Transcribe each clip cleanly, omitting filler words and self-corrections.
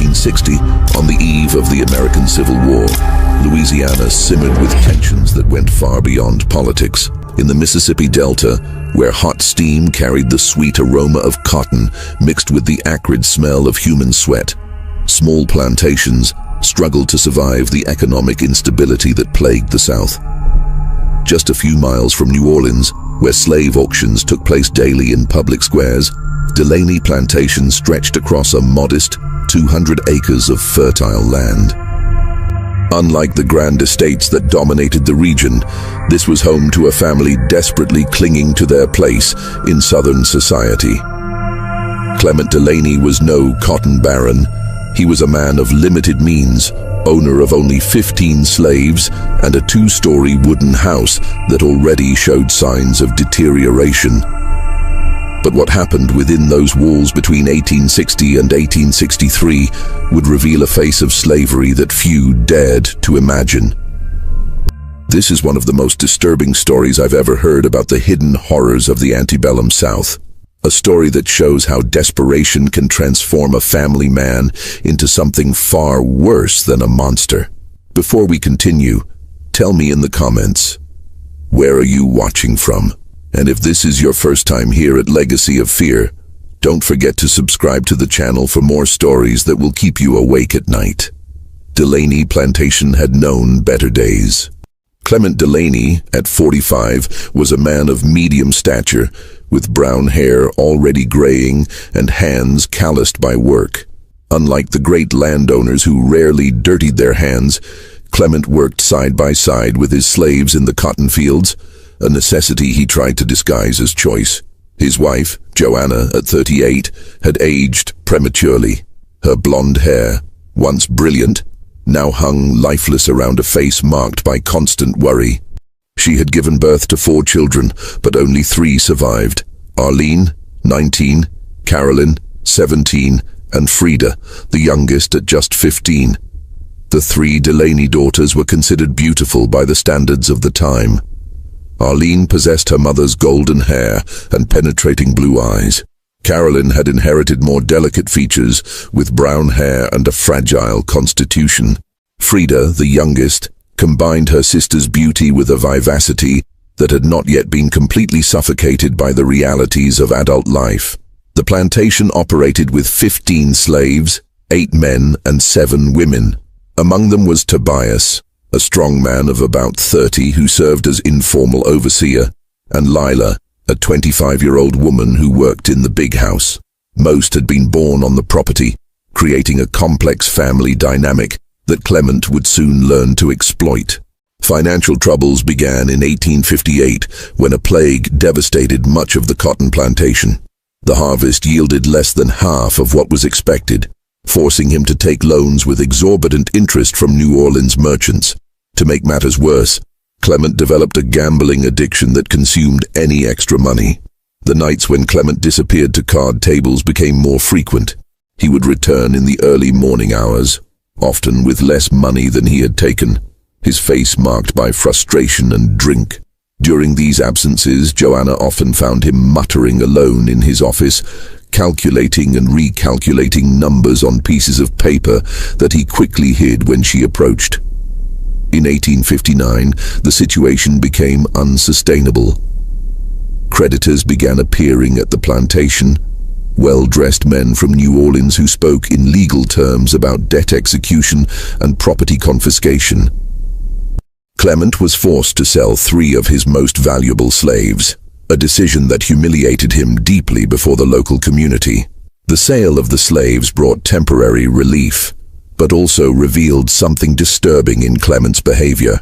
1860, on the eve of the American Civil War, Louisiana simmered with tensions that went far beyond politics. In the Mississippi Delta, where hot steam carried the sweet aroma of cotton mixed with the acrid smell of human sweat, small plantations struggled to survive the economic instability that plagued the South. Just a few miles from New Orleans, where slave auctions took place daily in public squares, Delaney Plantation stretched across a modest 200 acres of fertile land. Unlike the grand estates that dominated the region, this was home to a family desperately clinging to their place in Southern society. Clement Delaney was no cotton baron. He was a man of limited means, owner of only 15 slaves and a 2-story wooden house that already showed signs of deterioration. But what happened within those walls between 1860 and 1863 would reveal a face of slavery that few dared to imagine. This is one of the most disturbing stories I've ever heard about the hidden horrors of the antebellum South. A story that shows how desperation can transform a family man into something far worse than a monster. Before we continue, tell me in the comments, where are you watching from? And if this is your first time here at Legacy of Fear, don't forget to subscribe to the channel for more stories that will keep you awake at night. Delaney Plantation had known better days. Clement Delaney, at 45, was a man of medium stature, with brown hair already graying and hands calloused by work. Unlike the great landowners who rarely dirtied their hands, Clement worked side by side with his slaves in the cotton fields, a necessity he tried to disguise as choice. His wife, Joanna, at 38, had aged prematurely. Her blonde hair, once brilliant, now hung lifeless around a face marked by constant worry. She had given birth to 4 children, but only 3 survived: Arlene, 19, Carolyn, 17, and Freda, the youngest at just 15. The 3 Delaney daughters were considered beautiful by the standards of the time. Arlene possessed her mother's golden hair and penetrating blue eyes. Carolyn had inherited more delicate features, with brown hair and a fragile constitution. Freda, the youngest, combined her sister's beauty with a vivacity that had not yet been completely suffocated by the realities of adult life. The plantation operated with 15 slaves, 8 men and 7 women. Among them was Tobias, a strong man of about 30 who served as informal overseer, and Lila, a 25-year-old woman who worked in the big house. Most had been born on the property, creating a complex family dynamic that Clement would soon learn to exploit. Financial troubles began in 1858 when a plague devastated much of the cotton plantation. The harvest yielded less than half of what was expected, forcing him to take loans with exorbitant interest from New Orleans merchants. To make matters worse, Clement developed a gambling addiction that consumed any extra money. The nights when Clement disappeared to card tables became more frequent. He would return in the early morning hours, often with less money than he had taken, his face marked by frustration and drink. During these absences, Joanna often found him muttering alone in his office, calculating and recalculating numbers on pieces of paper that he quickly hid when she approached. In 1859, the situation became unsustainable. Creditors began appearing at the plantation, well-dressed men from New Orleans who spoke in legal terms about debt execution and property confiscation. Clement was forced to sell 3 of his most valuable slaves, a decision that humiliated him deeply before the local community. The sale of the slaves brought temporary relief, but also revealed something disturbing in Clement's behavior.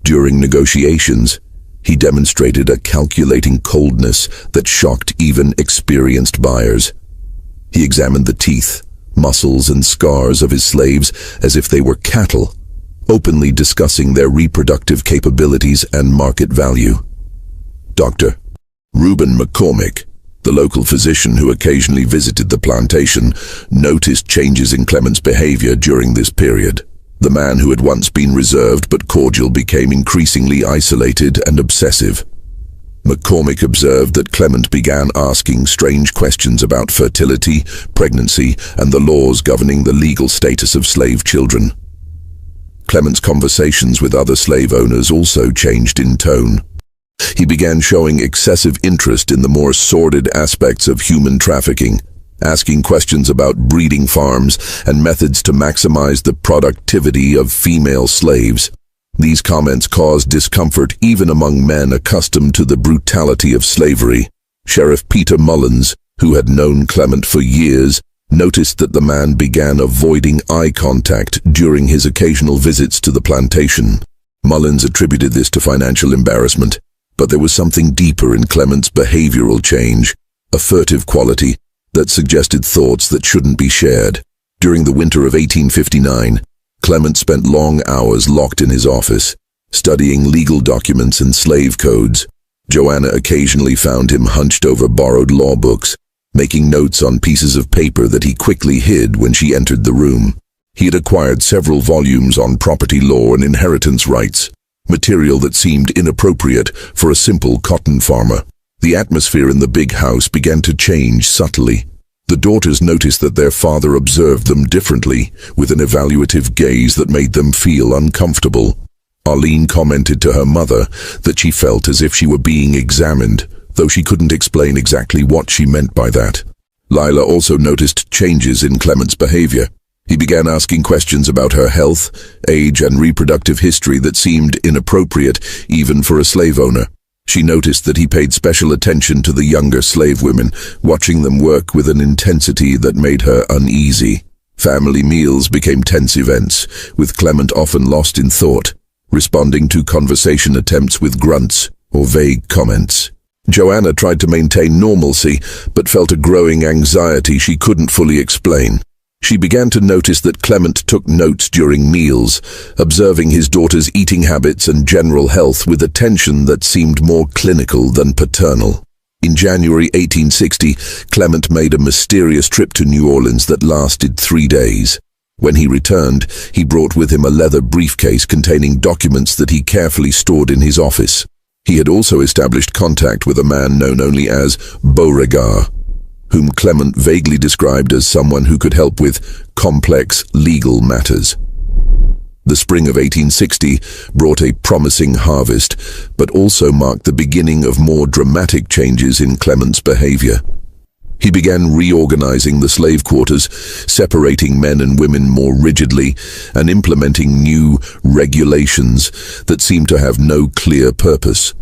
During negotiations, he demonstrated a calculating coldness that shocked even experienced buyers. He examined the teeth, muscles, and scars of his slaves as if they were cattle, openly discussing their reproductive capabilities and market value. Dr. Reuben McCormick, the local physician who occasionally visited the plantation, noticed changes in Clement's behavior during this period. The man who had once been reserved but cordial became increasingly isolated and obsessive. McCormick observed that Clement began asking strange questions about fertility, pregnancy, and the laws governing the legal status of slave children. Clement's conversations with other slave owners also changed in tone. He began showing excessive interest in the more sordid aspects of human trafficking, asking questions about breeding farms and methods to maximize the productivity of female slaves. These comments caused discomfort even among men accustomed to the brutality of slavery. Sheriff Peter Mullins, who had known Clement for years, noticed that the man began avoiding eye contact during his occasional visits to the plantation. Mullins attributed this to financial embarrassment, but there was something deeper in Clement's behavioral change, a furtive quality that suggested thoughts that shouldn't be shared. During the winter of 1859, Clement spent long hours locked in his office, studying legal documents and slave codes. Joanna occasionally found him hunched over borrowed law books, making notes on pieces of paper that he quickly hid when she entered the room. He had acquired several volumes on property law and inheritance rights, material that seemed inappropriate for a simple cotton farmer. The atmosphere in the big house began to change subtly. The daughters noticed that their father observed them differently, with an evaluative gaze that made them feel uncomfortable. Arlene commented to her mother that she felt as if she were being examined, though she couldn't explain exactly what she meant by that. Lila also noticed changes in Clement's behavior. He began asking questions about her health, age, and reproductive history that seemed inappropriate even for a slave owner. She noticed that he paid special attention to the younger slave women, watching them work with an intensity that made her uneasy. Family meals became tense events, with Clement often lost in thought, responding to conversation attempts with grunts or vague comments. Joanna tried to maintain normalcy, but felt a growing anxiety she couldn't fully explain. She began to notice that Clement took notes during meals, observing his daughter's eating habits and general health with attention that seemed more clinical than paternal. In January 1860, Clement made a mysterious trip to New Orleans that lasted 3 days. When he returned, he brought with him a leather briefcase containing documents that he carefully stored in his office. He had also established contact with a man known only as Beauregard, whom Clement vaguely described as someone who could help with complex legal matters. The spring of 1860 brought a promising harvest, but also marked the beginning of more dramatic changes in Clement's behavior. He began reorganizing the slave quarters, separating men and women more rigidly, and implementing new regulations that seemed to have no clear purpose.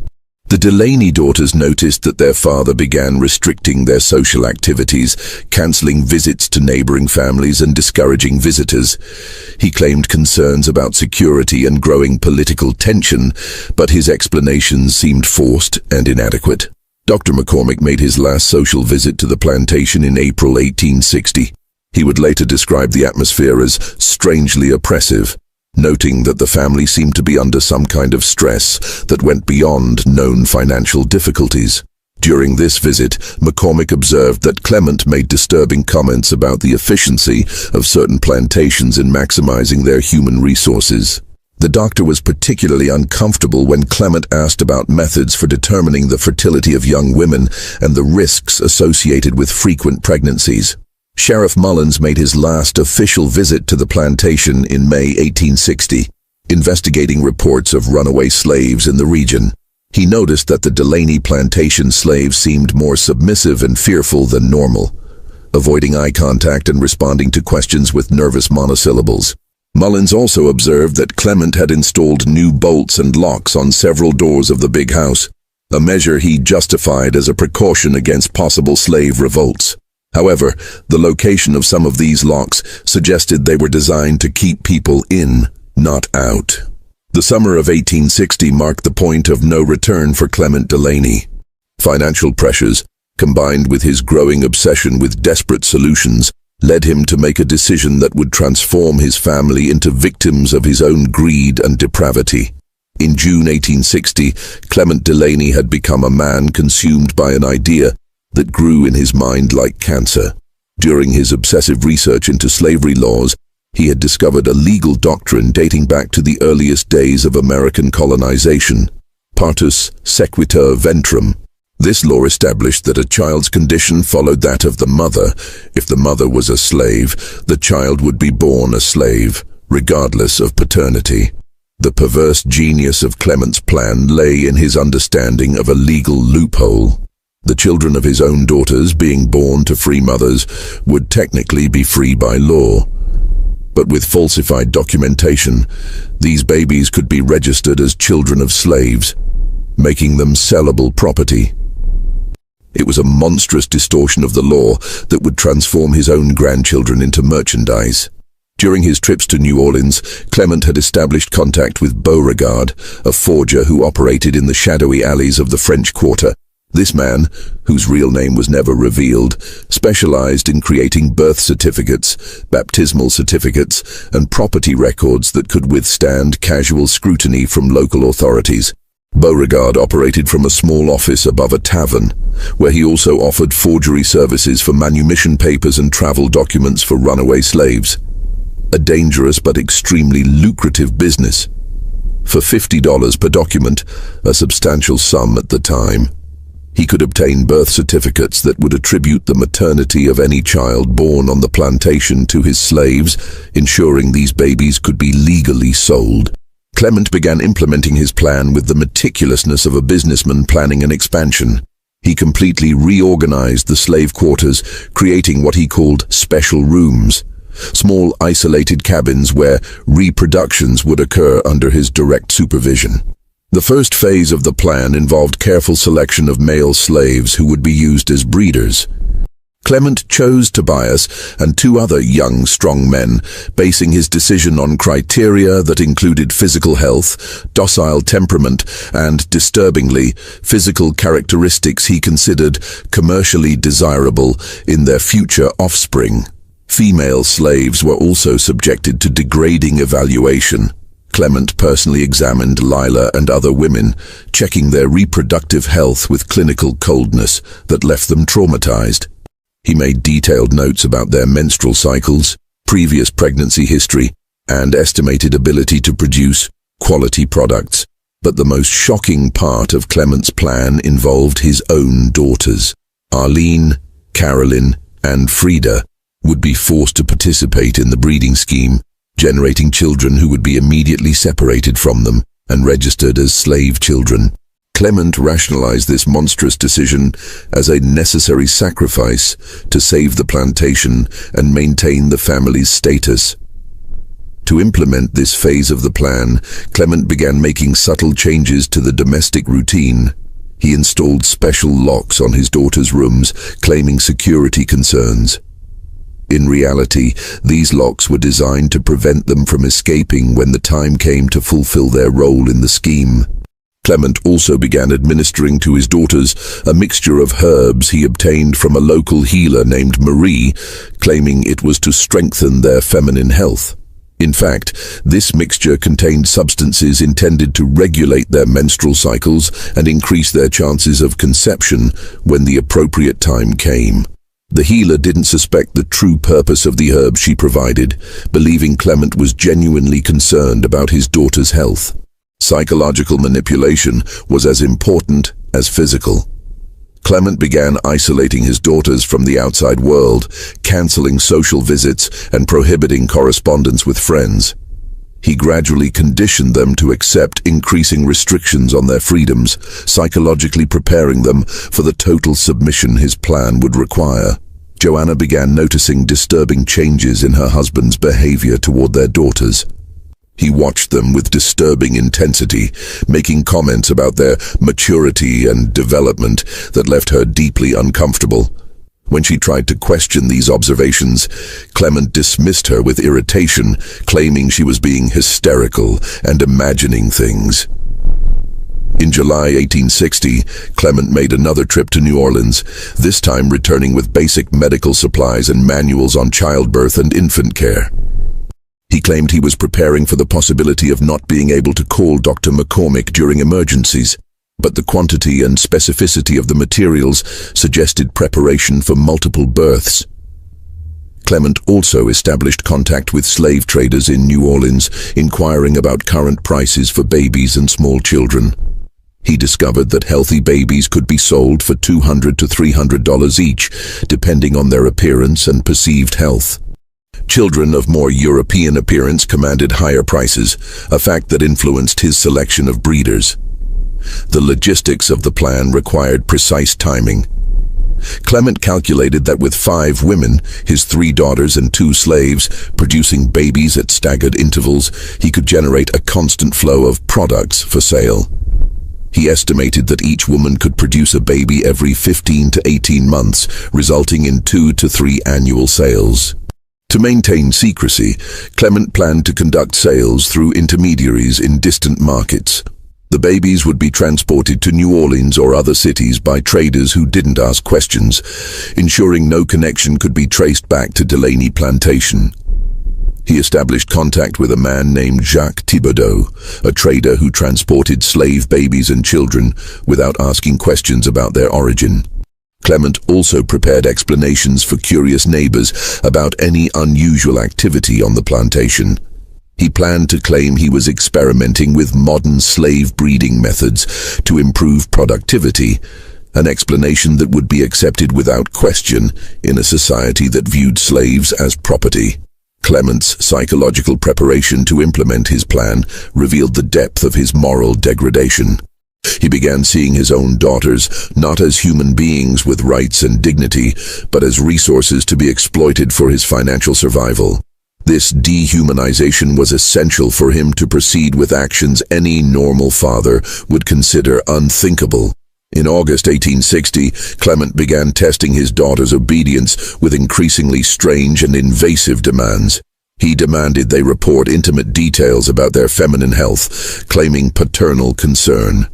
The Delaney daughters noticed that their father began restricting their social activities, canceling visits to neighboring families and discouraging visitors. He claimed concerns about security and growing political tension, but his explanations seemed forced and inadequate. Dr. McCormick made his last social visit to the plantation in April 1860. He would later describe the atmosphere as strangely oppressive, noting that the family seemed to be under some kind of stress that went beyond known financial difficulties. During this visit, McCormick observed that Clement made disturbing comments about the efficiency of certain plantations in maximizing their human resources. The doctor was particularly uncomfortable when Clement asked about methods for determining the fertility of young women and the risks associated with frequent pregnancies. Sheriff Mullins made his last official visit to the plantation in May 1860, investigating reports of runaway slaves in the region. He noticed that the Delaney plantation slaves seemed more submissive and fearful than normal, avoiding eye contact and responding to questions with nervous monosyllables. Mullins also observed that Clement had installed new bolts and locks on several doors of the big house, a measure he justified as a precaution against possible slave revolts. However, the location of some of these locks suggested they were designed to keep people in, not out. The summer of 1860 marked the point of no return for Clement Delaney. Financial pressures, combined with his growing obsession with desperate solutions, led him to make a decision that would transform his family into victims of his own greed and depravity. In June 1860, Clement Delaney had become a man consumed by an idea that grew in his mind like cancer. During his obsessive research into slavery laws, he had discovered a legal doctrine dating back to the earliest days of American colonization. partus sequitur ventrum. This law established that a child's condition followed that of the mother. If the mother was a slave, the child would be born a slave, regardless of paternity. The perverse genius of Clement's plan lay in his understanding of a legal loophole. The children of his own daughters, being born to free mothers, would technically be free by law. But with falsified documentation, these babies could be registered as children of slaves, making them sellable property. It was a monstrous distortion of the law that would transform his own grandchildren into merchandise. During his trips to New Orleans, Clement had established contact with Beauregard, a forger who operated in the shadowy alleys of the French Quarter. This man, whose real name was never revealed, specialized in creating birth certificates, baptismal certificates, and property records that could withstand casual scrutiny from local authorities. Beauregard operated from a small office above a tavern, where he also offered forgery services for manumission papers and travel documents for runaway slaves. A dangerous but extremely lucrative business. For $50 per document, a substantial sum at the time, he could obtain birth certificates that would attribute the maternity of any child born on the plantation to his slaves, ensuring these babies could be legally sold. Clement began implementing his plan with the meticulousness of a businessman planning an expansion. He completely reorganized the slave quarters, creating what he called special rooms, small isolated cabins where reproductions would occur under his direct supervision. The first phase of the plan involved careful selection of male slaves who would be used as breeders. Clement chose Tobias and two other young, strong men, basing his decision on criteria that included physical health, docile temperament, and, disturbingly, physical characteristics he considered commercially desirable in their future offspring. Female slaves were also subjected to degrading evaluation. Clement personally examined Lila and other women, checking their reproductive health with clinical coldness that left them traumatized. He made detailed notes about their menstrual cycles, previous pregnancy history, and estimated ability to produce quality products. But the most shocking part of Clement's plan involved his own daughters. Arlene, Caroline, and Freda would be forced to participate in the breeding scheme, generating children who would be immediately separated from them and registered as slave children. Clement rationalized this monstrous decision as a necessary sacrifice to save the plantation and maintain the family's status. To implement this phase of the plan, Clement began making subtle changes to the domestic routine. He installed special locks on his daughters' rooms, claiming security concerns. In reality, these locks were designed to prevent them from escaping when the time came to fulfill their role in the scheme. Clement also began administering to his daughters a mixture of herbs he obtained from a local healer named Marie, claiming it was to strengthen their feminine health. In fact, this mixture contained substances intended to regulate their menstrual cycles and increase their chances of conception when the appropriate time came. The healer didn't suspect the true purpose of the herbs she provided, believing Clement was genuinely concerned about his daughter's health. Psychological manipulation was as important as physical. Clement began isolating his daughters from the outside world, canceling social visits and prohibiting correspondence with friends. He gradually conditioned them to accept increasing restrictions on their freedoms, psychologically preparing them for the total submission his plan would require. Joanna began noticing disturbing changes in her husband's behavior toward their daughters. He watched them with disturbing intensity, making comments about their maturity and development that left her deeply uncomfortable. When she tried to question these observations, Clement dismissed her with irritation, claiming she was being hysterical and imagining things. In July 1860, Clement made another trip to New Orleans, this time returning with basic medical supplies and manuals on childbirth and infant care. He claimed he was preparing for the possibility of not being able to call Dr. McCormick during emergencies, but the quantity and specificity of the materials suggested preparation for multiple births. Clement also established contact with slave traders in New Orleans, inquiring about current prices for babies and small children. He discovered that healthy babies could be sold for $200 to $300 each, depending on their appearance and perceived health. Children of more European appearance commanded higher prices, a fact that influenced his selection of breeders. The logistics of the plan required precise timing. Clement calculated that with 5 women, his 3 daughters and 2 slaves, producing babies at staggered intervals, he could generate a constant flow of products for sale. He estimated that each woman could produce a baby every 15 to 18 months, resulting in 2 to 3 annual sales. To maintain secrecy, Clement planned to conduct sales through intermediaries in distant markets. The babies would be transported to New Orleans or other cities by traders who didn't ask questions, ensuring no connection could be traced back to Delaney Plantation. He established contact with a man named Jacques Thibodeau, a trader who transported slave babies and children without asking questions about their origin. Clement also prepared explanations for curious neighbors about any unusual activity on the plantation. He planned to claim he was experimenting with modern slave breeding methods to improve productivity, an explanation that would be accepted without question in a society that viewed slaves as property. Clement's psychological preparation to implement his plan revealed the depth of his moral degradation. He began seeing his own daughters not as human beings with rights and dignity, but as resources to be exploited for his financial survival. This dehumanization was essential for him to proceed with actions any normal father would consider unthinkable. In August 1860, Clement began testing his daughter's obedience with increasingly strange and invasive demands. He demanded they report intimate details about their feminine health, claiming paternal concern.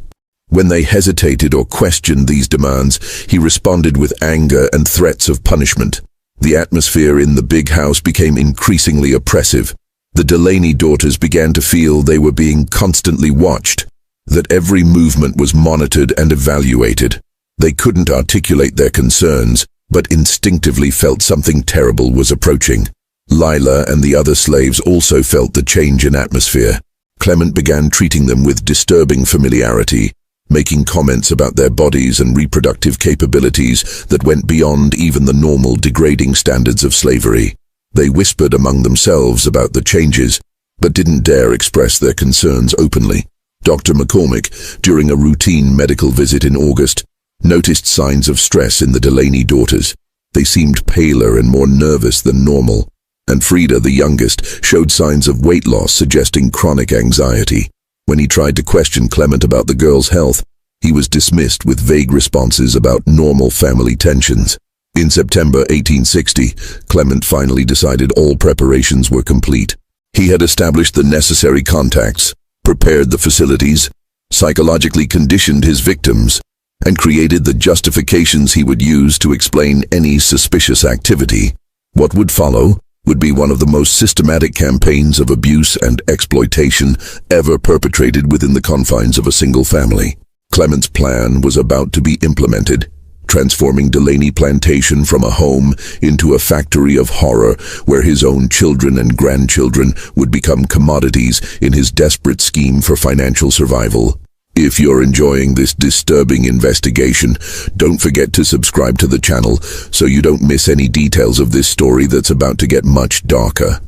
When they hesitated or questioned these demands, he responded with anger and threats of punishment. The atmosphere in the big house became increasingly oppressive. The Delaney daughters began to feel they were being constantly watched, that every movement was monitored and evaluated. They couldn't articulate their concerns, but instinctively felt something terrible was approaching. Lila and the other slaves also felt the change in atmosphere. Clement began treating them with disturbing familiarity, making comments about their bodies and reproductive capabilities that went beyond even the normal degrading standards of slavery. They whispered among themselves about the changes, but didn't dare express their concerns openly. Dr. McCormick, during a routine medical visit in August, noticed signs of stress in the Delaney daughters. They seemed paler and more nervous than normal, and Freda, the youngest, showed signs of weight loss suggesting chronic anxiety. When he tried to question Clement about the girl's health, he was dismissed with vague responses about normal family tensions. In September 1860, Clement finally decided all preparations were complete. He had established the necessary contacts, prepared the facilities, psychologically conditioned his victims, and created the justifications he would use to explain any suspicious activity. What would follow would be one of the most systematic campaigns of abuse and exploitation ever perpetrated within the confines of a single family. Clement's plan was about to be implemented, transforming Delaney Plantation from a home into a factory of horror where his own children and grandchildren would become commodities in his desperate scheme for financial survival. If you're enjoying this disturbing investigation, don't forget to subscribe to the channel so you don't miss any details of this story that's about to get much darker.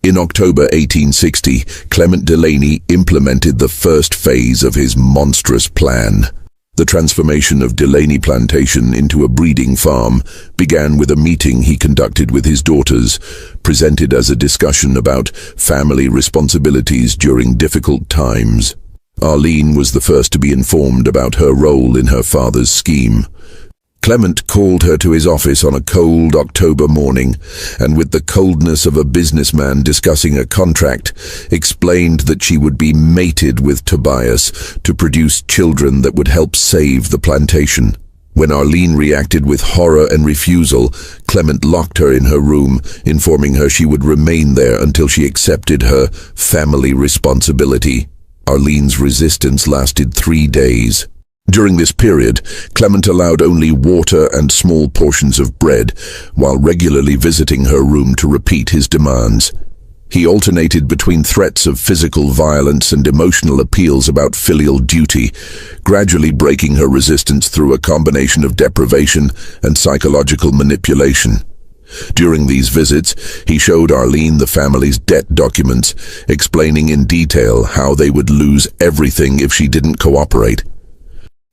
In October 1860, Clement Delaney implemented the first phase of his monstrous plan. The transformation of Delaney Plantation into a breeding farm began with a meeting he conducted with his daughters, presented as a discussion about family responsibilities during difficult times. Arlene was the first to be informed about her role in her father's scheme. Clement called her to his office on a cold October morning, and with the coldness of a businessman discussing a contract, explained that she would be mated with Tobias to produce children that would help save the plantation. When Arlene reacted with horror and refusal, Clement locked her in her room, informing her she would remain there until she accepted her family responsibility. Arlene's resistance lasted 3 days. During this period, Clement allowed only water and small portions of bread, while regularly visiting her room to repeat his demands. He alternated between threats of physical violence and emotional appeals about filial duty, gradually breaking her resistance through a combination of deprivation and psychological manipulation. During these visits, he showed Arlene the family's debt documents, explaining in detail how they would lose everything if she didn't cooperate.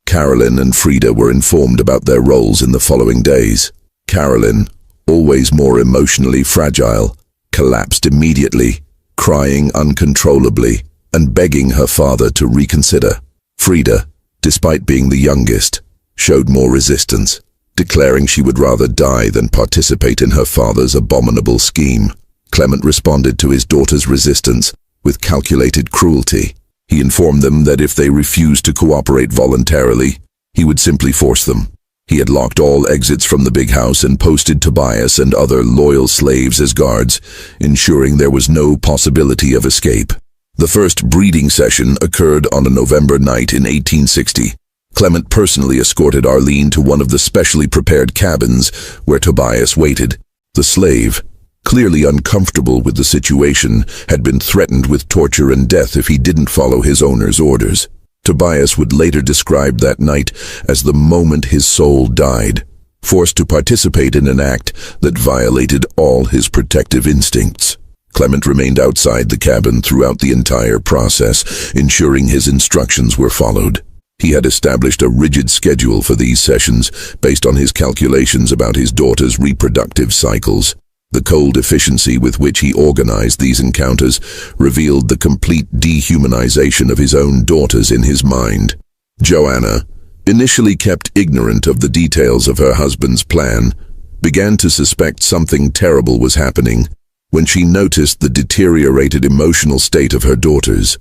Carolyn and Freda were informed about their roles in the following days. Carolyn, always more emotionally fragile, collapsed immediately, crying uncontrollably and begging her father to reconsider. Freda, despite being the youngest, showed more resistance, declaring she would rather die than participate in her father's abominable scheme. Clement responded to his daughter's resistance with calculated cruelty. He informed them that if they refused to cooperate voluntarily, he would simply force them. He had locked all exits from the big house and posted Tobias and other loyal slaves as guards, ensuring there was no possibility of escape. The first breeding session occurred on a November night in 1860. Clement personally escorted Arlene to one of the specially prepared cabins where Tobias waited. The slave, clearly uncomfortable with the situation, had been threatened with torture and death if he didn't follow his owner's orders. Tobias would later describe that night as the moment his soul died, forced to participate in an act that violated all his protective instincts. Clement remained outside the cabin throughout the entire process, ensuring his instructions were followed. He had established a rigid schedule for these sessions based on his calculations about his daughter's reproductive cycles. The cold efficiency with which he organized these encounters revealed the complete dehumanization of his own daughters in his mind. Joanna, initially kept ignorant of the details of her husband's plan, began to suspect something terrible was happening when she noticed the deteriorated emotional state of her daughters.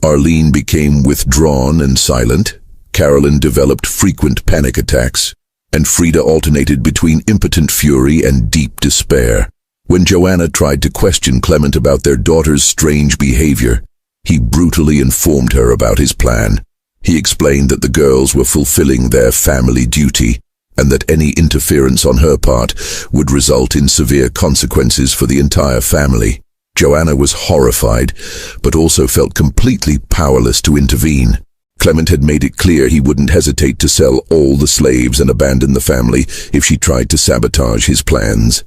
Arlene became withdrawn and silent, Carolyn developed frequent panic attacks, and Freda alternated between impotent fury and deep despair. When Joanna tried to question Clement about their daughter's strange behavior, he brutally informed her about his plan. He explained that the girls were fulfilling their family duty, and that any interference on her part would result in severe consequences for the entire family. Joanna was horrified, but also felt completely powerless to intervene. Clement had made it clear he wouldn't hesitate to sell all the slaves and abandon the family if she tried to sabotage his plans.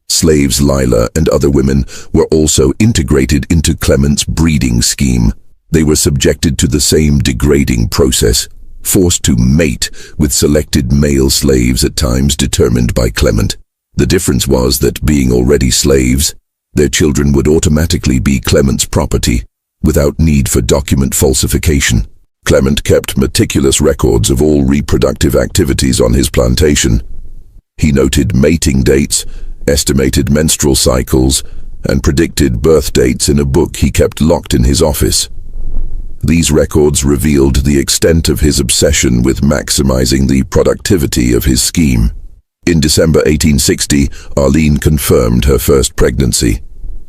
Slaves Lila and other women were also integrated into Clement's breeding scheme. They were subjected to the same degrading process, forced to mate with selected male slaves at times determined by Clement. The difference was that, being already slaves, their children would automatically be Clement's property, without need for document falsification. Clement kept meticulous records of all reproductive activities on his plantation. He noted mating dates, estimated menstrual cycles, and predicted birth dates in a book he kept locked in his office. These records revealed the extent of his obsession with maximizing the productivity of his scheme. In December 1860, Arlene confirmed her first pregnancy.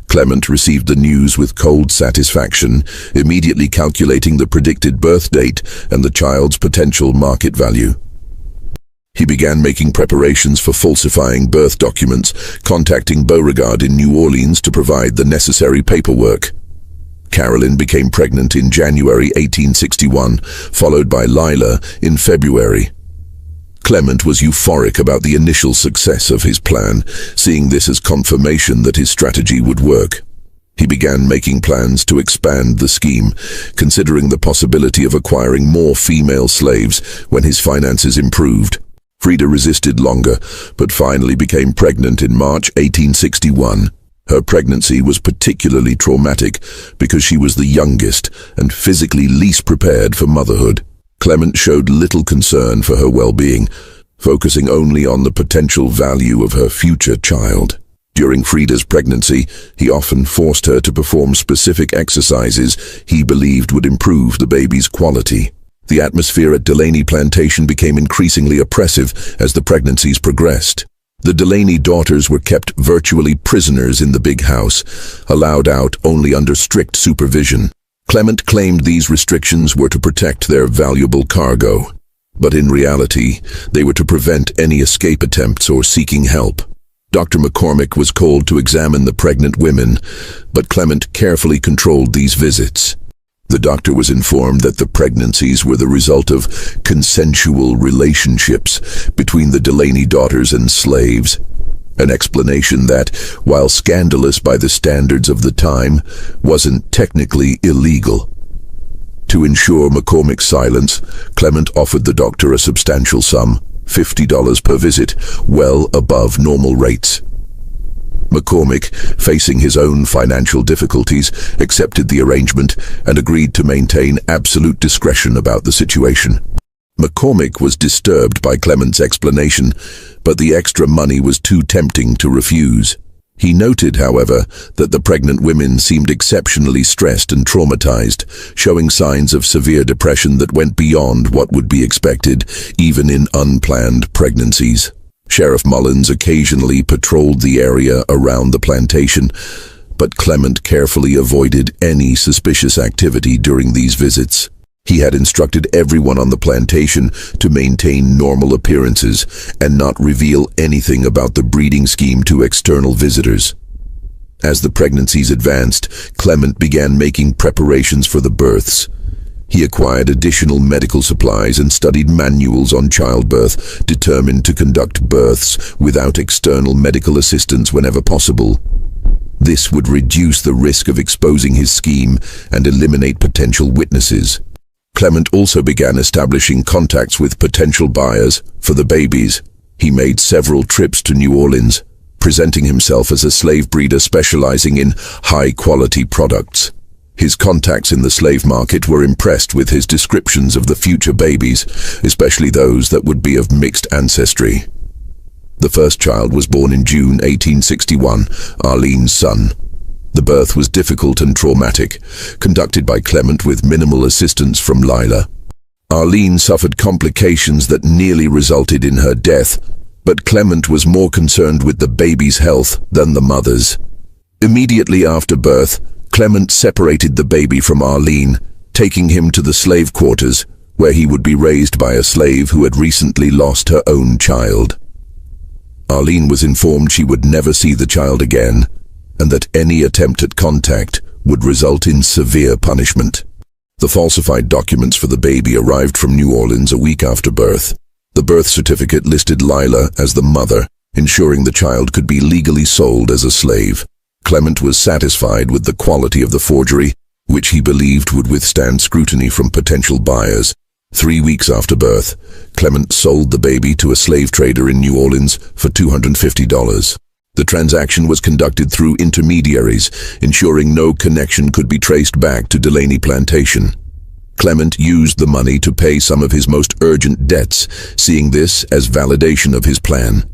Clement received the news with cold satisfaction, immediately calculating the predicted birth date and the child's potential market value. He began making preparations for falsifying birth documents, contacting Beauregard in New Orleans to provide the necessary paperwork. Carolyn became pregnant in January 1861, followed by Lila in February. Clement was euphoric about the initial success of his plan, seeing this as confirmation that his strategy would work. He began making plans to expand the scheme, considering the possibility of acquiring more female slaves when his finances improved. Freda resisted longer, but finally became pregnant in March 1861. Her pregnancy was particularly traumatic because she was the youngest and physically least prepared for motherhood. Clement showed little concern for her well-being, focusing only on the potential value of her future child. During Freda's pregnancy, he often forced her to perform specific exercises he believed would improve the baby's quality. The atmosphere at Delaney Plantation became increasingly oppressive as the pregnancies progressed. The Delaney daughters were kept virtually prisoners in the big house, allowed out only under strict supervision. Clement claimed these restrictions were to protect their valuable cargo, but in reality, they were to prevent any escape attempts or seeking help. Dr. McCormick was called to examine the pregnant women, but Clement carefully controlled these visits. The doctor was informed that the pregnancies were the result of consensual relationships between the Delaney daughters and slaves, an explanation that, while scandalous by the standards of the time, wasn't technically illegal. To ensure McCormick's silence, Clement offered the doctor a substantial sum, $50 per visit, well above normal rates. McCormick, facing his own financial difficulties, accepted the arrangement and agreed to maintain absolute discretion about the situation. McCormick was disturbed by Clement's explanation, but the extra money was too tempting to refuse. He noted, however, that the pregnant women seemed exceptionally stressed and traumatized, showing signs of severe depression that went beyond what would be expected, even in unplanned pregnancies. Sheriff Mullins occasionally patrolled the area around the plantation, but Clement carefully avoided any suspicious activity during these visits. He had instructed everyone on the plantation to maintain normal appearances and not reveal anything about the breeding scheme to external visitors. As the pregnancies advanced, Clement began making preparations for the births. He acquired additional medical supplies and studied manuals on childbirth, determined to conduct births without external medical assistance whenever possible. This would reduce the risk of exposing his scheme and eliminate potential witnesses. Clement also began establishing contacts with potential buyers for the babies. He made several trips to New Orleans, presenting himself as a slave breeder specializing in high-quality products. His contacts in the slave market were impressed with his descriptions of the future babies, especially those that would be of mixed ancestry. The first child was born in June 1861, Arlene's son. The birth was difficult and traumatic, conducted by Clement with minimal assistance from Lila. Arlene suffered complications that nearly resulted in her death, but Clement was more concerned with the baby's health than the mother's. Immediately after birth, Clement separated the baby from Arlene, taking him to the slave quarters, where he would be raised by a slave who had recently lost her own child. Arlene was informed she would never see the child again, and that any attempt at contact would result in severe punishment. The falsified documents for the baby arrived from New Orleans a week after birth. The birth certificate listed Lila as the mother, ensuring the child could be legally sold as a slave. Clement was satisfied with the quality of the forgery, which he believed would withstand scrutiny from potential buyers. 3 weeks after birth, Clement sold the baby to a slave trader in New Orleans for $250. The transaction was conducted through intermediaries, ensuring no connection could be traced back to Delaney Plantation. Clement used the money to pay some of his most urgent debts, seeing this as validation of his plan.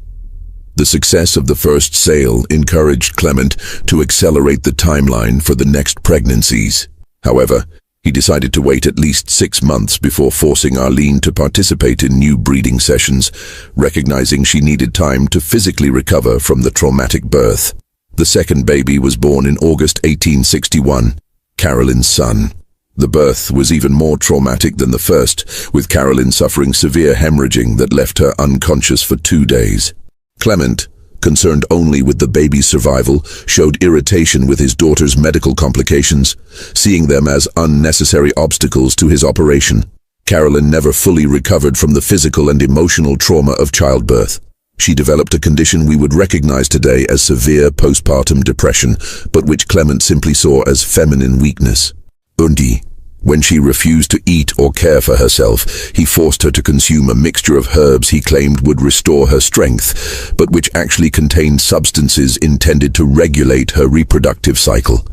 The success of the first sale encouraged Clement to accelerate the timeline for the next pregnancies. However, he decided to wait at least 6 months before forcing Arlene to participate in new breeding sessions, recognizing she needed time to physically recover from the traumatic birth. The second baby was born in August 1861, Carolyn's son. The birth was even more traumatic than the first, with Carolyn suffering severe hemorrhaging that left her unconscious for 2 days. Clement, concerned only with the baby's survival, showed irritation with his daughter's medical complications, seeing them as unnecessary obstacles to his operation. Carolyn never fully recovered from the physical and emotional trauma of childbirth. She developed a condition we would recognize today as severe postpartum depression, but which Clement simply saw as feminine weakness. When she refused to eat or care for herself, he forced her to consume a mixture of herbs he claimed would restore her strength, but which actually contained substances intended to regulate her reproductive cycle.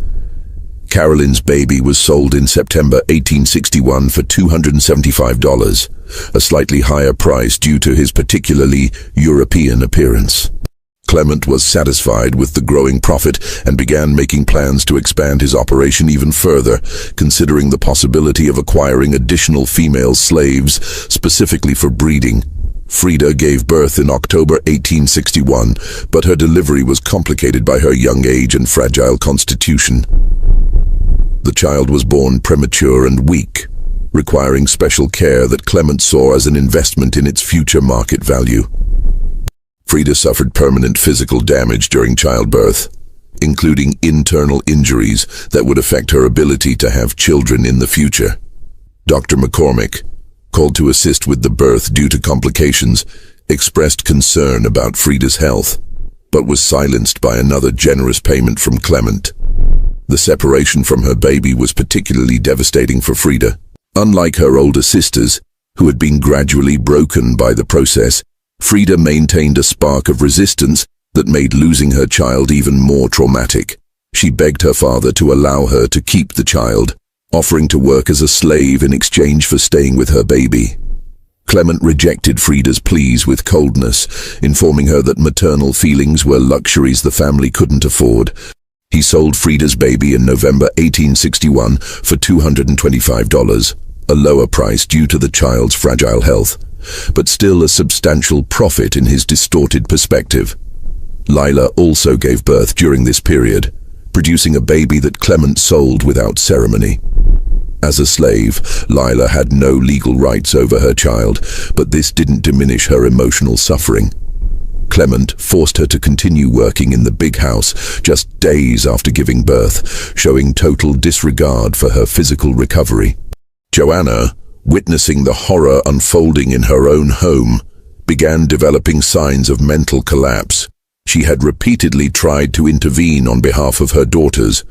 Carolyn's baby was sold in September 1861 for $275, a slightly higher price due to his particularly European appearance. Clement was satisfied with the growing profit and began making plans to expand his operation even further, considering the possibility of acquiring additional female slaves specifically for breeding. Freda gave birth in October 1861, but her delivery was complicated by her young age and fragile constitution. The child was born premature and weak, requiring special care that Clement saw as an investment in its future market value. Freda suffered permanent physical damage during childbirth, including internal injuries that would affect her ability to have children in the future. Dr. McCormick, called to assist with the birth due to complications, expressed concern about Freda's health, but was silenced by another generous payment from Clement. The separation from her baby was particularly devastating for Freda. Unlike her older sisters, who had been gradually broken by the process, Freda maintained a spark of resistance that made losing her child even more traumatic. She begged her father to allow her to keep the child, offering to work as a slave in exchange for staying with her baby. Clement rejected Freda's pleas with coldness, informing her that maternal feelings were luxuries the family couldn't afford. He sold Freda's baby in November 1861 for $225, a lower price due to the child's fragile health, but still a substantial profit in his distorted perspective. Lila also gave birth during this period, producing a baby that Clement sold without ceremony. As a slave, Lila had no legal rights over her child, but this didn't diminish her emotional suffering. Clement forced her to continue working in the big house just days after giving birth, showing total disregard for her physical recovery. Joanna, witnessing the horror unfolding in her own home, began developing signs of mental collapse. She had repeatedly tried to intervene on behalf of her daughters,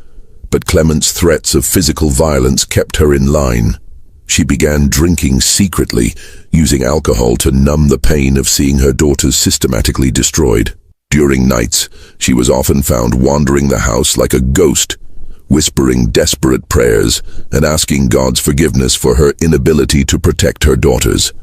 but Clement's threats of physical violence kept her in line. She began drinking secretly, using alcohol to numb the pain of seeing her daughters systematically destroyed. During nights, she was often found wandering the house like a ghost, whispering desperate prayers and asking God's forgiveness for her inability to protect her daughters.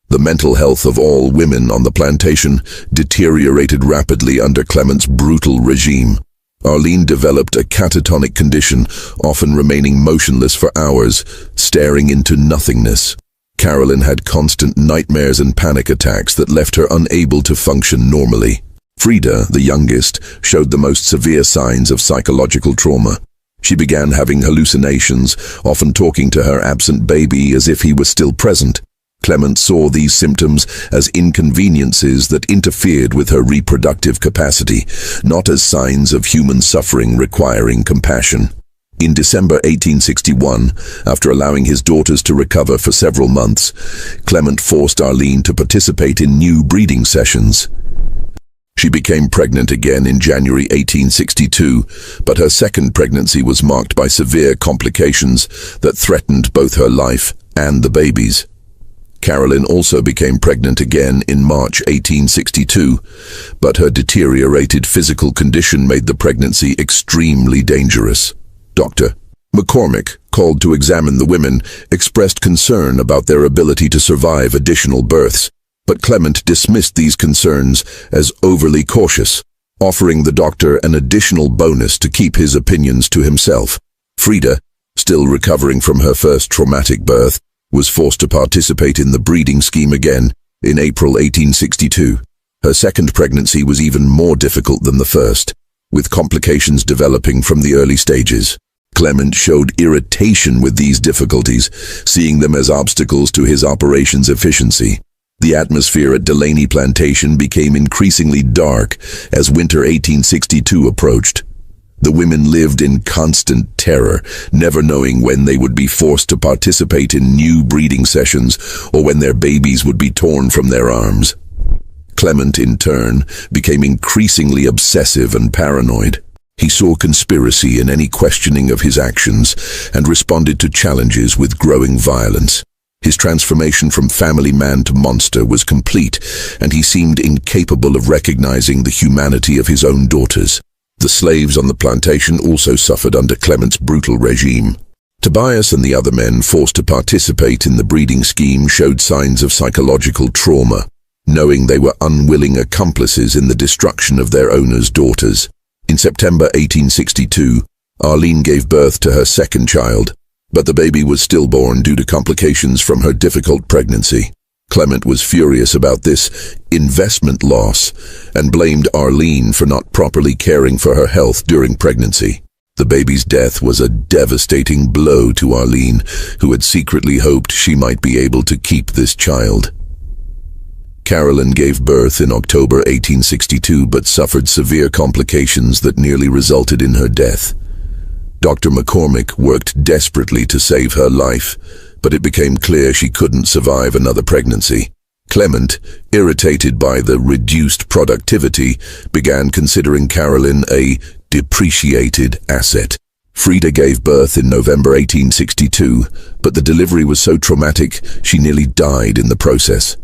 The mental health of all women on the plantation deteriorated rapidly under Clement's brutal regime. Arlene developed a catatonic condition, often remaining motionless for hours, staring into nothingness. Carolyn had constant nightmares and panic attacks that left her unable to function normally. Freda, the youngest, showed the most severe signs of psychological trauma. She began having hallucinations, often talking to her absent baby as if he was still present. Clement saw these symptoms as inconveniences that interfered with her reproductive capacity, not as signs of human suffering requiring compassion. In December 1861, after allowing his daughters to recover for several months, Clement forced Arlene to participate in new breeding sessions. She became pregnant again in January 1862, but her second pregnancy was marked by severe complications that threatened both her life and the baby's. Carolyn also became pregnant again in March 1862, but her deteriorated physical condition made the pregnancy extremely dangerous. Dr. McCormick, called to examine the women, expressed concern about their ability to survive additional births, but Clement dismissed these concerns as overly cautious, offering the doctor an additional bonus to keep his opinions to himself. Freda, still recovering from her first traumatic birth, was forced to participate in the breeding scheme again in April 1862. Her second pregnancy was even more difficult than the first, with complications developing from the early stages. Clement showed irritation with these difficulties, seeing them as obstacles to his operation's efficiency. The atmosphere at Delaney Plantation became increasingly dark as winter 1862 approached. The women lived in constant terror, never knowing when they would be forced to participate in new breeding sessions or when their babies would be torn from their arms. Clement, in turn, became increasingly obsessive and paranoid. He saw conspiracy in any questioning of his actions and responded to challenges with growing violence. His transformation from family man to monster was complete, and he seemed incapable of recognizing the humanity of his own daughters. The slaves on the plantation also suffered under Clement's brutal regime. Tobias and the other men forced to participate in the breeding scheme showed signs of psychological trauma, knowing they were unwilling accomplices in the destruction of their owner's daughters. In September 1862, Arlene gave birth to her second child, but the baby was stillborn due to complications from her difficult pregnancy. Clement was furious about this investment loss and blamed Arlene for not properly caring for her health during pregnancy. The baby's death was a devastating blow to Arlene, who had secretly hoped she might be able to keep this child. Carolyn gave birth in October 1862 but suffered severe complications that nearly resulted in her death. Dr. McCormick worked desperately to save her life, but it became clear she couldn't survive another pregnancy. Clement, irritated by the reduced productivity, began considering Carolyn a depreciated asset. Freda gave birth in November 1862, but the delivery was so traumatic she nearly died in the process.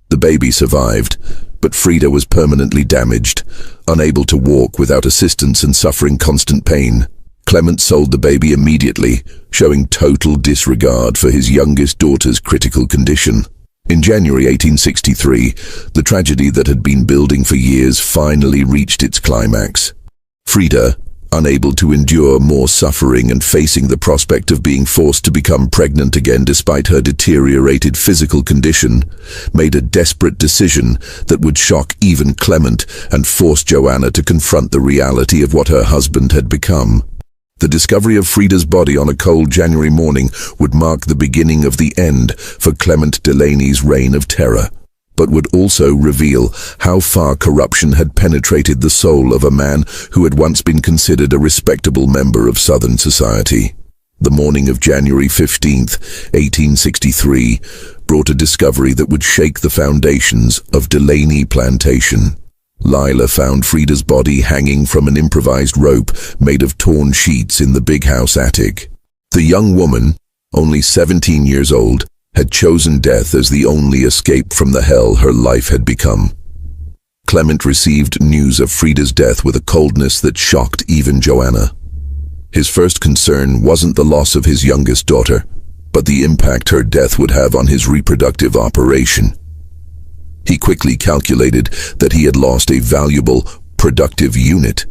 The baby survived, but Freda was permanently damaged, unable to walk without assistance and suffering constant pain. Clement sold the baby immediately, showing total disregard for his youngest daughter's critical condition. In January 1863, the tragedy that had been building for years finally reached its climax. Freda, unable to endure more suffering and facing the prospect of being forced to become pregnant again despite her deteriorated physical condition, made a desperate decision that would shock even Clement and force Joanna to confront the reality of what her husband had become. The discovery of Freda's body on a cold January morning would mark the beginning of the end for Clement Delaney's reign of terror, but would also reveal how far corruption had penetrated the soul of a man who had once been considered a respectable member of Southern society. The morning of January 15th, 1863, brought a discovery that would shake the foundations of Delaney Plantation. Lila found Freda's body hanging from an improvised rope made of torn sheets in the big house attic. The young woman, only 17 years old, had chosen death as the only escape from the hell her life had become. Clement received news of Freda's death with a coldness that shocked even Joanna. His first concern wasn't the loss of his youngest daughter, but the impact her death would have on his reproductive operation. He quickly calculated that he had lost a valuable, productive unit,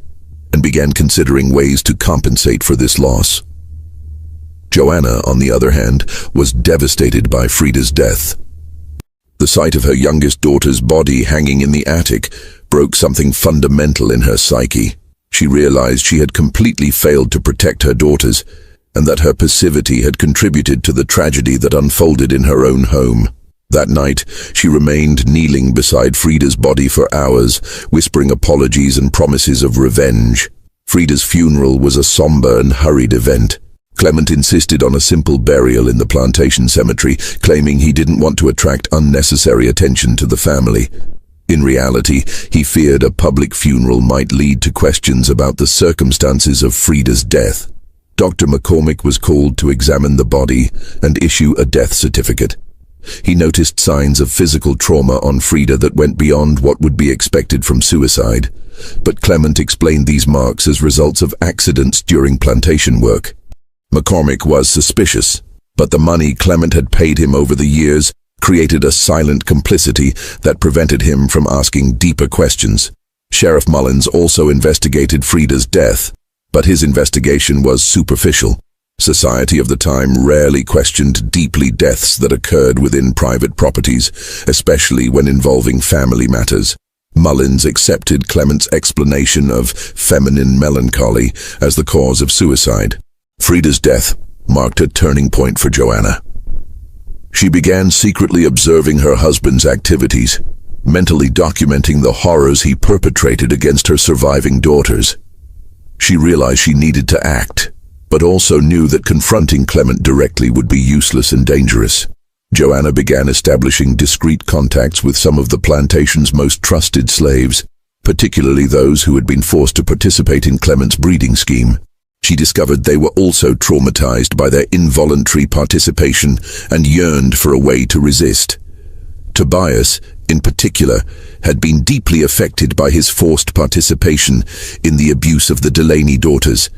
and began considering ways to compensate for this loss. Joanna, on the other hand, was devastated by Freda's death. The sight of her youngest daughter's body hanging in the attic broke something fundamental in her psyche. She realized she had completely failed to protect her daughters, and that her passivity had contributed to the tragedy that unfolded in her own home. That night, she remained kneeling beside Freda's body for hours, whispering apologies and promises of revenge. Freda's funeral was a somber and hurried event. Clement insisted on a simple burial in the Plantation cemetery, claiming he didn't want to attract unnecessary attention to the family. In reality, he feared a public funeral might lead to questions about the circumstances of Freda's death. Dr. McCormick was called to examine the body and issue a death certificate. He noticed signs of physical trauma on Freda that went beyond what would be expected from suicide, but Clement explained these marks as results of accidents during plantation work. McCormick was suspicious, but the money Clement had paid him over the years created a silent complicity that prevented him from asking deeper questions. Sheriff Mullins also investigated Freda's death, but his investigation was superficial. Society of the time rarely questioned deeply deaths that occurred within private properties, especially when involving family matters. Mullins accepted Clement's explanation of feminine melancholy as the cause of suicide. Freda's death marked a turning point for Joanna. She began secretly observing her husband's activities, mentally documenting the horrors he perpetrated against her surviving daughters. She realized she needed to act, but also knew that confronting Clement directly would be useless and dangerous. Joanna began establishing discreet contacts with some of the plantation's most trusted slaves, particularly those who had been forced to participate in Clement's breeding scheme. She discovered they were also traumatized by their involuntary participation and yearned for a way to resist. Tobias, in particular, had been deeply affected by his forced participation in the abuse of the Delaney daughters.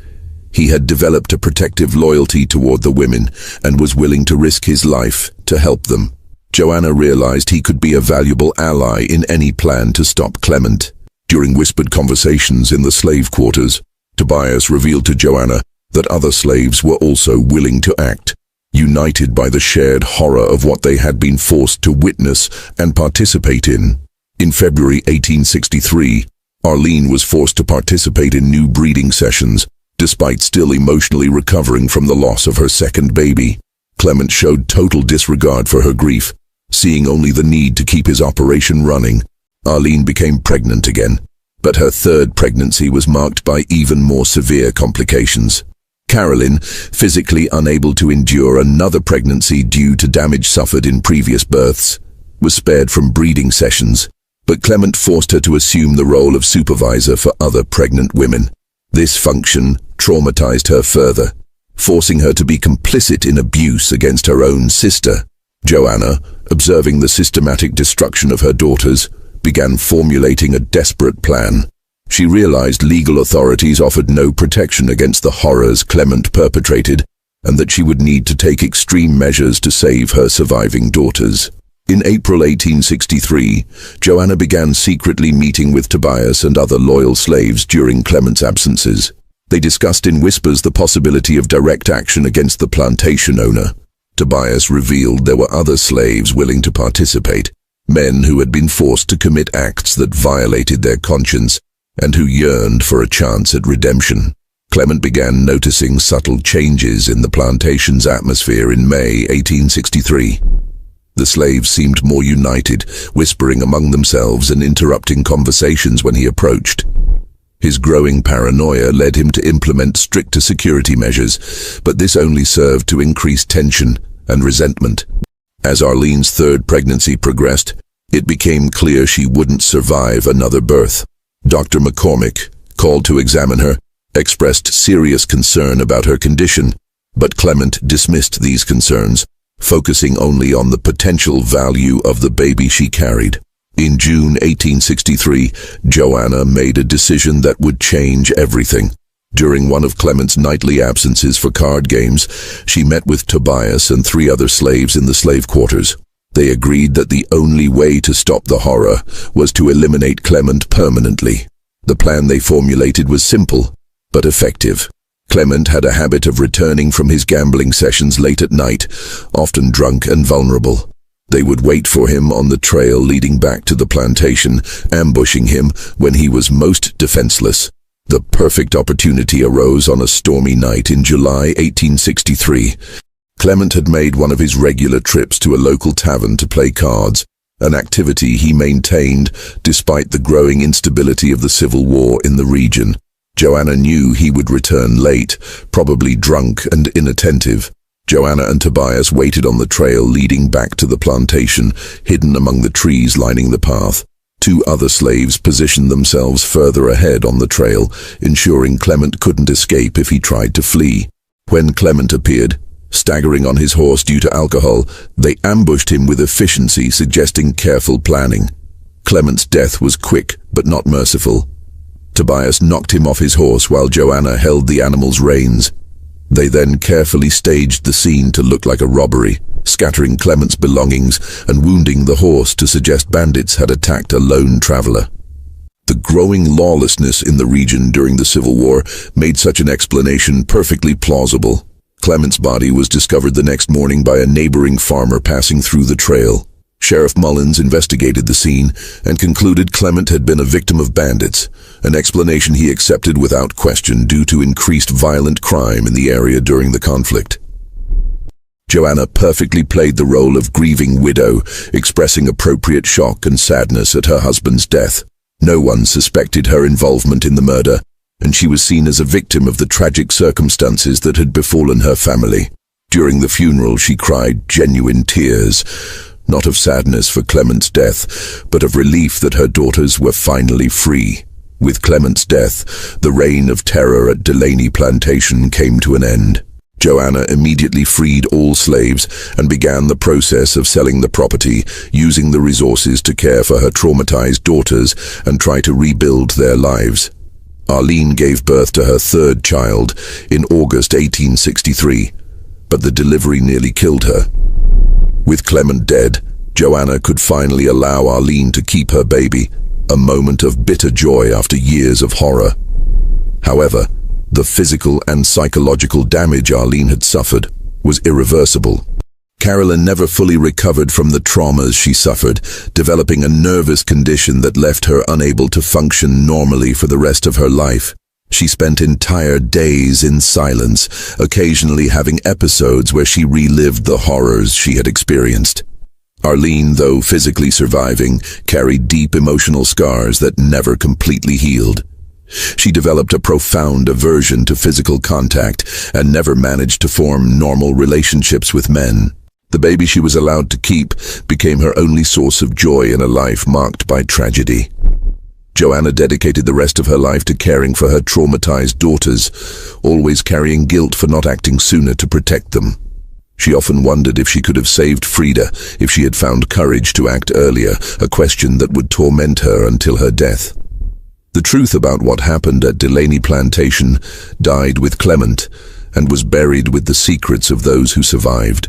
He had developed a protective loyalty toward the women and was willing to risk his life to help them. Joanna realized he could be a valuable ally in any plan to stop Clement. During whispered conversations in the slave quarters, Tobias revealed to Joanna that other slaves were also willing to act, united by the shared horror of what they had been forced to witness and participate in. In February 1863, Arlene was forced to participate in new breeding sessions, despite still emotionally recovering from the loss of her second baby. Clement showed total disregard for her grief, Seeing only the need to keep his operation running, Arlene became pregnant again. But her third pregnancy was marked by even more severe complications. Carolyn, physically unable to endure another pregnancy due to damage suffered in previous births, was spared from breeding sessions, but Clement forced her to assume the role of supervisor for other pregnant women. This function traumatized her further, forcing her to be complicit in abuse against her own sister. Joanna, observing the systematic destruction of her daughters, began formulating a desperate plan. She realized legal authorities offered no protection against the horrors Clement perpetrated, and that she would need to take extreme measures to save her surviving daughters. In April 1863, Joanna began secretly meeting with Tobias and other loyal slaves during Clement's absences. They discussed in whispers the possibility of direct action against the plantation owner. Tobias revealed there were other slaves willing to participate, men who had been forced to commit acts that violated their conscience and who yearned for a chance at redemption. Clement began noticing subtle changes in the plantation's atmosphere in May 1863. The slaves seemed more united, whispering among themselves and interrupting conversations when he approached. His growing paranoia led him to implement stricter security measures, but this only served to increase tension and resentment. As Arlene's third pregnancy progressed, it became clear she wouldn't survive another birth. Dr. McCormick, called to examine her, expressed serious concern about her condition, but Clement dismissed these concerns, focusing only on the potential value of the baby she carried. In June 1863, Joanna made a decision that would change everything. During one of Clement's nightly absences for card games, she met with Tobias and 3 other slaves in the slave quarters. They agreed that the only way to stop the horror was to eliminate Clement permanently. The plan they formulated was simple, but effective. Clement had a habit of returning from his gambling sessions late at night, often drunk and vulnerable. They would wait for him on the trail leading back to the plantation, ambushing him when he was most defenseless. The perfect opportunity arose on a stormy night in July 1863. Clement had made one of his regular trips to a local tavern to play cards, an activity he maintained despite the growing instability of the civil war in the region. Joanna knew he would return late, probably drunk and inattentive. Joanna and Tobias waited on the trail leading back to the plantation, hidden among the trees lining the path. 2 other slaves positioned themselves further ahead on the trail, ensuring Clement couldn't escape if he tried to flee. When Clement appeared, staggering on his horse due to alcohol, they ambushed him with efficiency, suggesting careful planning. Clement's death was quick but not merciful. Tobias knocked him off his horse while Joanna held the animal's reins. They then carefully staged the scene to look like a robbery, scattering Clement's belongings and wounding the horse to suggest bandits had attacked a lone traveler. The growing lawlessness in the region during the Civil War made such an explanation perfectly plausible. Clement's body was discovered the next morning by a neighboring farmer passing through the trail. Sheriff Mullins investigated the scene and concluded Clement had been a victim of bandits, an explanation he accepted without question due to increased violent crime in the area during the conflict. Joanna perfectly played the role of grieving widow, expressing appropriate shock and sadness at her husband's death. No one suspected her involvement in the murder, and she was seen as a victim of the tragic circumstances that had befallen her family. During the funeral, she cried genuine tears, not of sadness for Clement's death, but of relief that her daughters were finally free. With Clement's death, the reign of terror at Delaney Plantation came to an end. Joanna immediately freed all slaves and began the process of selling the property, using the resources to care for her traumatized daughters and try to rebuild their lives. Arlene gave birth to her third child in August 1863, but the delivery nearly killed her. With Clement dead, Joanna could finally allow Arlene to keep her baby, a moment of bitter joy after years of horror. However, the physical and psychological damage Arlene had suffered was irreversible. Carolyn never fully recovered from the traumas she suffered, developing a nervous condition that left her unable to function normally for the rest of her life. She spent entire days in silence, occasionally having episodes where she relived the horrors she had experienced. Arlene, though physically surviving, carried deep emotional scars that never completely healed. She developed a profound aversion to physical contact and never managed to form normal relationships with men. The baby she was allowed to keep became her only source of joy in a life marked by tragedy. Joanna dedicated the rest of her life to caring for her traumatized daughters, always carrying guilt for not acting sooner to protect them. She often wondered if she could have saved Freda if she had found courage to act earlier, a question that would torment her until her death. The truth about what happened at Delaney Plantation died with Clement and was buried with the secrets of those who survived.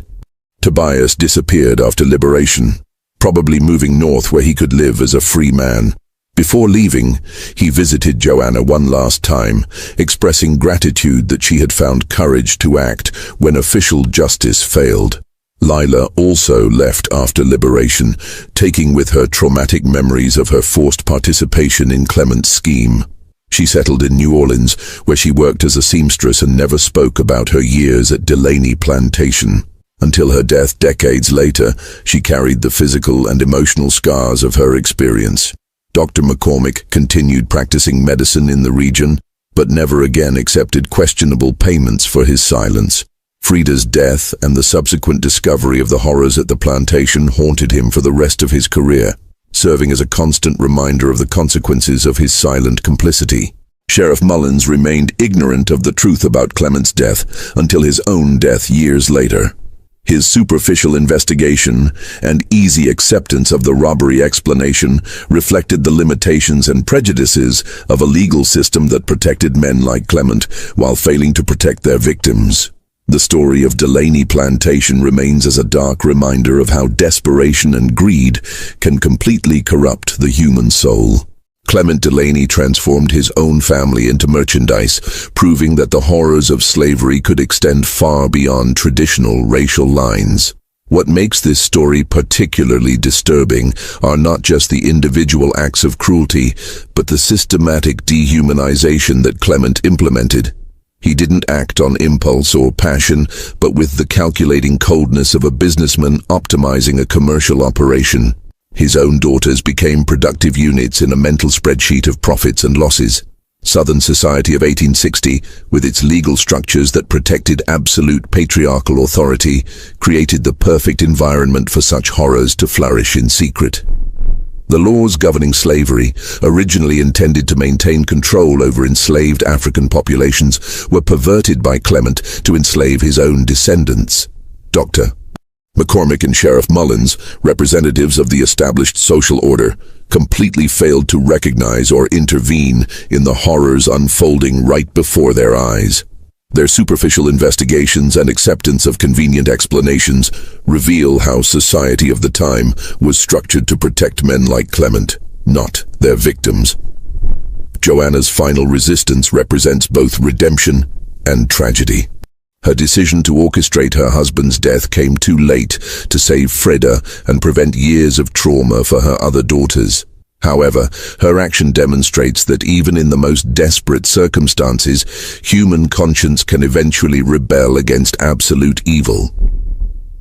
Tobias disappeared after liberation, probably moving north where he could live as a free man. Before leaving, he visited Joanna one last time, expressing gratitude that she had found courage to act when official justice failed. Lila also left after liberation, taking with her traumatic memories of her forced participation in Clement's scheme. She settled in New Orleans, where she worked as a seamstress and never spoke about her years at Delaney Plantation. Until her death decades later, she carried the physical and emotional scars of her experience. Dr. McCormick continued practicing medicine in the region, but never again accepted questionable payments for his silence. Freda's death and the subsequent discovery of the horrors at the plantation haunted him for the rest of his career, serving as a constant reminder of the consequences of his silent complicity. Sheriff Mullins remained ignorant of the truth about Clement's death until his own death years later. His superficial investigation and easy acceptance of the robbery explanation reflected the limitations and prejudices of a legal system that protected men like Clement while failing to protect their victims. The story of Delaney Plantation remains as a dark reminder of how desperation and greed can completely corrupt the human soul. Clement Delaney transformed his own family into merchandise, proving that the horrors of slavery could extend far beyond traditional racial lines. What makes this story particularly disturbing are not just the individual acts of cruelty, but the systematic dehumanization that Clement implemented. He didn't act on impulse or passion, but with the calculating coldness of a businessman optimizing a commercial operation. His own daughters became productive units in a mental spreadsheet of profits and losses. Southern society of 1860, with its legal structures that protected absolute patriarchal authority, created the perfect environment for such horrors to flourish in secret. The laws governing slavery, originally intended to maintain control over enslaved African populations, were perverted by Clement to enslave his own descendants. Dr. McCormick and Sheriff Mullins, representatives of the established social order, completely failed to recognize or intervene in the horrors unfolding right before their eyes. Their superficial investigations and acceptance of convenient explanations reveal how society of the time was structured to protect men like Clement, not their victims. Joanna's final resistance represents both redemption and tragedy. Her decision to orchestrate her husband's death came too late to save Freda and prevent years of trauma for her other daughters. However, her action demonstrates that even in the most desperate circumstances, human conscience can eventually rebel against absolute evil.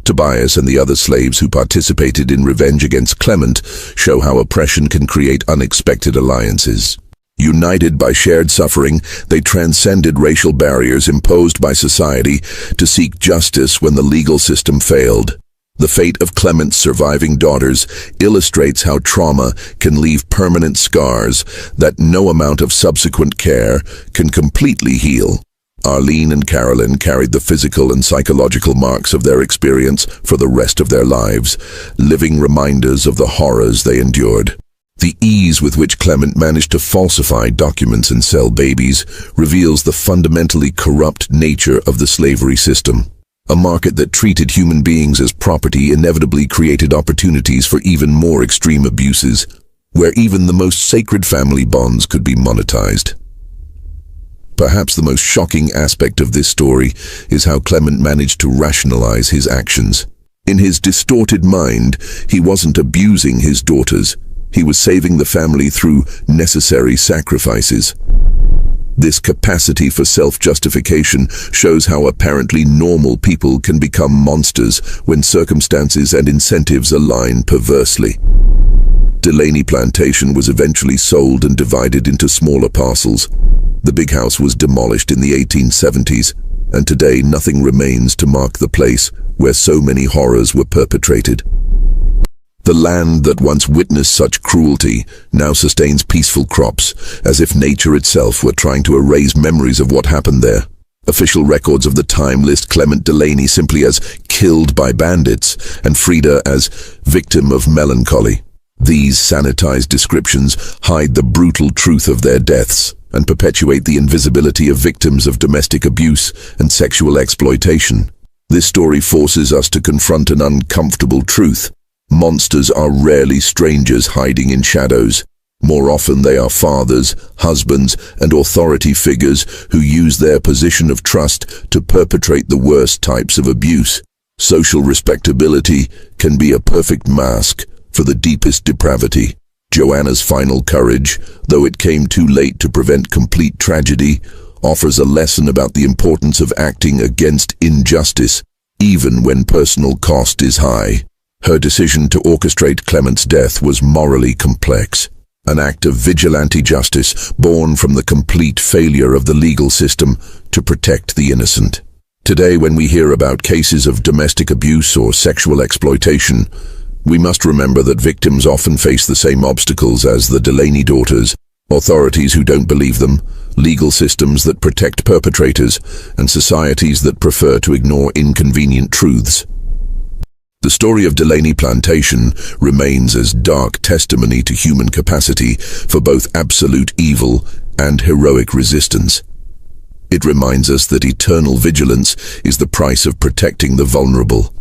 Tobias and the other slaves who participated in revenge against Clement show how oppression can create unexpected alliances. United by shared suffering, they transcended racial barriers imposed by society to seek justice when the legal system failed. The fate of Clement's surviving daughters illustrates how trauma can leave permanent scars that no amount of subsequent care can completely heal. Arlene and Carolyn carried the physical and psychological marks of their experience for the rest of their lives, living reminders of the horrors they endured. The ease with which Clement managed to falsify documents and sell babies reveals the fundamentally corrupt nature of the slavery system. A market that treated human beings as property inevitably created opportunities for even more extreme abuses, where even the most sacred family bonds could be monetized. Perhaps the most shocking aspect of this story is how Clement managed to rationalize his actions. In his distorted mind, he wasn't abusing his daughters. He was saving the family through necessary sacrifices. This capacity for self-justification shows how apparently normal people can become monsters when circumstances and incentives align perversely. Delaney Plantation was eventually sold and divided into smaller parcels. The big house was demolished in the 1870s, and today nothing remains to mark the place where so many horrors were perpetrated. The land that once witnessed such cruelty now sustains peaceful crops, as if nature itself were trying to erase memories of what happened there. Official records of the time list Clement Delaney simply as killed by bandits and Freda as victim of melancholy. These sanitized descriptions hide the brutal truth of their deaths and perpetuate the invisibility of victims of domestic abuse and sexual exploitation. This story forces us to confront an uncomfortable truth. Monsters are rarely strangers hiding in shadows. More often they are fathers, husbands, and authority figures who use their position of trust to perpetrate the worst types of abuse. Social respectability can be a perfect mask for the deepest depravity. Joanna's final courage, though it came too late to prevent complete tragedy, offers a lesson about the importance of acting against injustice, even when personal cost is high. Her decision to orchestrate Clement's death was morally complex, an act of vigilante justice born from the complete failure of the legal system to protect the innocent. Today, when we hear about cases of domestic abuse or sexual exploitation, we must remember that victims often face the same obstacles as the Delaney daughters: authorities who don't believe them, legal systems that protect perpetrators, and societies that prefer to ignore inconvenient truths. The story of Delaney Plantation remains as dark testimony to human capacity for both absolute evil and heroic resistance. It reminds us that eternal vigilance is the price of protecting the vulnerable,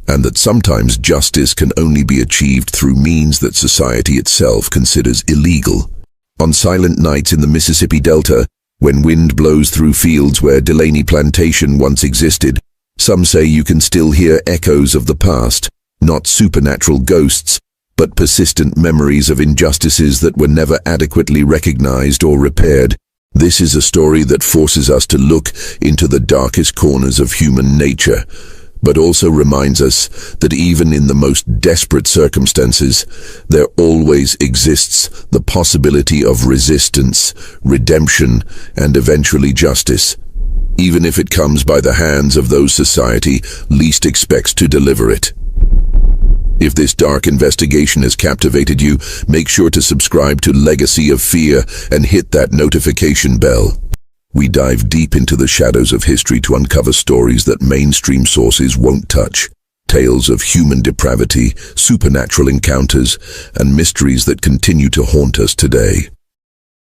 and that sometimes justice can only be achieved through means that society itself considers illegal. On silent nights in the Mississippi Delta, when wind blows through fields where Delaney Plantation once existed, some say you can still hear echoes of the past, not supernatural ghosts, but persistent memories of injustices that were never adequately recognized or repaired. This is a story that forces us to look into the darkest corners of human nature, but also reminds us that even in the most desperate circumstances, there always exists the possibility of resistance, redemption, and eventually justice, even if it comes by the hands of those society least expects to deliver it. If this dark investigation has captivated you, make sure to subscribe to Legacy of Fear and hit that notification bell. We dive deep into the shadows of history to uncover stories that mainstream sources won't touch. Tales of human depravity, supernatural encounters, and mysteries that continue to haunt us today.